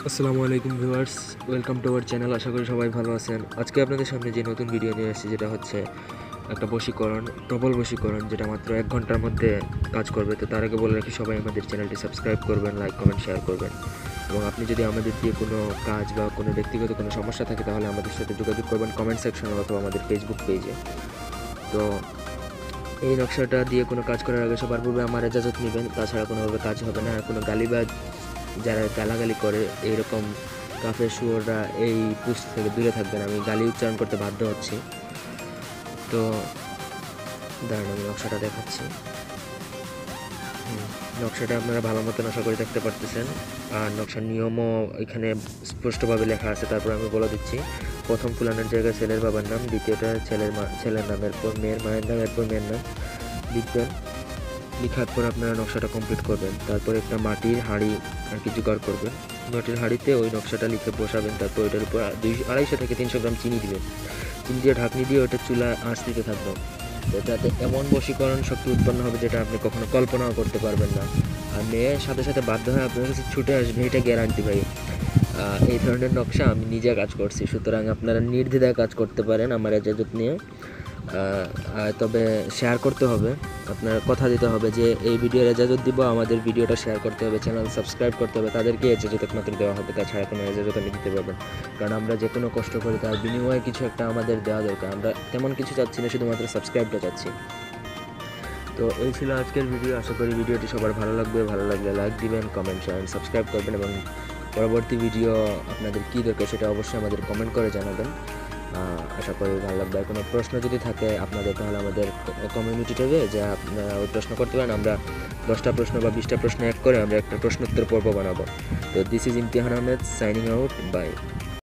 আসসালামু আলাইকুম viewers, welcome to our channel. আশা করি সবাই ভালো আছেন। আজকে আপনাদের সামনে যে নতুন ভিডিও নিয়ে এসেছি, যেটা হচ্ছে একটা বশীকরণ, প্রবল বশীকরণ, যেটা মাত্র 1 ঘন্টার মধ্যে কাজ করবে। তো তার আগে বলে রাখি, সবাই আমাদের চ্যানেলটি সাবস্ক্রাইব করবেন, লাইক কমেন্ট শেয়ার করবেন। এবং আপনি যদি আমাদের দিয়ে কোনো কাজ বা কোনো ব্যক্তিগত কোনো সমস্যা থাকে, তাহলে আমাদের সাথে যোগাযোগ করবেন কমেন্ট সেকশনে অথবা আমাদের ফেসবুক পেজে। তো এই নকশাটা দিয়ে কোনো কাজ করার আগে সবার পূর্বে আমার এজাজত নেবেন, তাছাড়া কোনোভাবে কাজ হবে না। আর কোনো গালিবাজ যারা গালাগালি করে, এইরকম কাফের শুয়োররা এই পোস্ট থেকে দূরে থাকবেন। আমি গালি উচ্চারণ করতে বাধ্য হচ্ছি। তো দাঁড়ান, আমি নকশাটা দেখাচ্ছি। নকশাটা আপনারা ভালো মতন আশা করে দেখতে পারতেছেন। আর নকশার নিয়মও এখানে স্পষ্টভাবে লেখা আছে। তারপর আমি বলে দিচ্ছি, প্রথম ফুলানোর জায়গায় ছেলের বাবার নাম, দ্বিতীয়টা ছেলের নামের পর মেয়ের মায়ের নাম, এরপর মেয়ের নাম লিখবেন। লিখার পর আপনারা নকশাটা কমপ্লিট করবেন। তারপর একটা মাটির হাঁড়ি আর কি জোগাড় করবেন। মাটির হাঁড়িতে ওই নকশাটা লিখে বসাবেন। তারপর ওইটার উপর 250 থেকে 300 গ্রাম চিনি দিবেন। চিনি দিয়ে ঢাকনি দিয়ে ওইটা চুলায় আঁচ দিতে থাকবেন। এটাতে এমন বশীকরণ শক্তি উৎপন্ন হবে যেটা আপনি কখনো কল্পনাও করতে পারবেন না। আর মেয়ের সাথে সাথে বাধ্য হয়ে আপনার কাছে ছুটে আসবে, এটা গ্যারান্টি ভাই। এই ধরনের নকশা আমি নিজে কাজ করছি, সুতরাং আপনারা নির্দ্বিধায় কাজ করতে পারেন আমার এজাজত নিয়ে। তবে শেয়ার করতে হবে, আপনার কথা দিতে হবে যে এই ভিডিওর এজাজত দিব, আমাদের ভিডিওটা শেয়ার করতে হবে, চ্যানেল সাবস্ক্রাইব করতে হবে। তাদেরকে এজাজত একমাত্র দেওয়া হবে, তাছাড়া কোনো এজাজত আমি দিতে পারবেন। কারণ আমরা যে কোনো কষ্ট করি, তার বিনিময়ে কিছু একটা আমাদের দেওয়া দরকার। আমরা তেমন কিছু চাচ্ছি না, শুধুমাত্র সাবস্ক্রাইবটা চাচ্ছি। তো এই ছিল আজকের ভিডিও। আশা করি ভিডিওটি সবার ভালো লাগবে। ভালো লাগলে লাইক দিবেন, কমেন্ট শেয়ার সাবস্ক্রাইব করবেন, এবং পরবর্তী ভিডিও আপনাদের কী দরকার সেটা অবশ্যই আমাদের কমেন্ট করে জানাবেন। আশা করি ভালো লাগবে। আর কোনো প্রশ্ন যদি থাকে আপনাদের, তাহলে আমাদের কমিউনিটি ট্যাবে যে আপনারা ওই প্রশ্ন করতে পারেন। আমরা 10টা প্রশ্ন বা 20টা প্রশ্ন এক করে আমরা একটা প্রশ্নোত্তর পর্ব বানাবো। তো this is Imtihan Ahmed, signing out, by.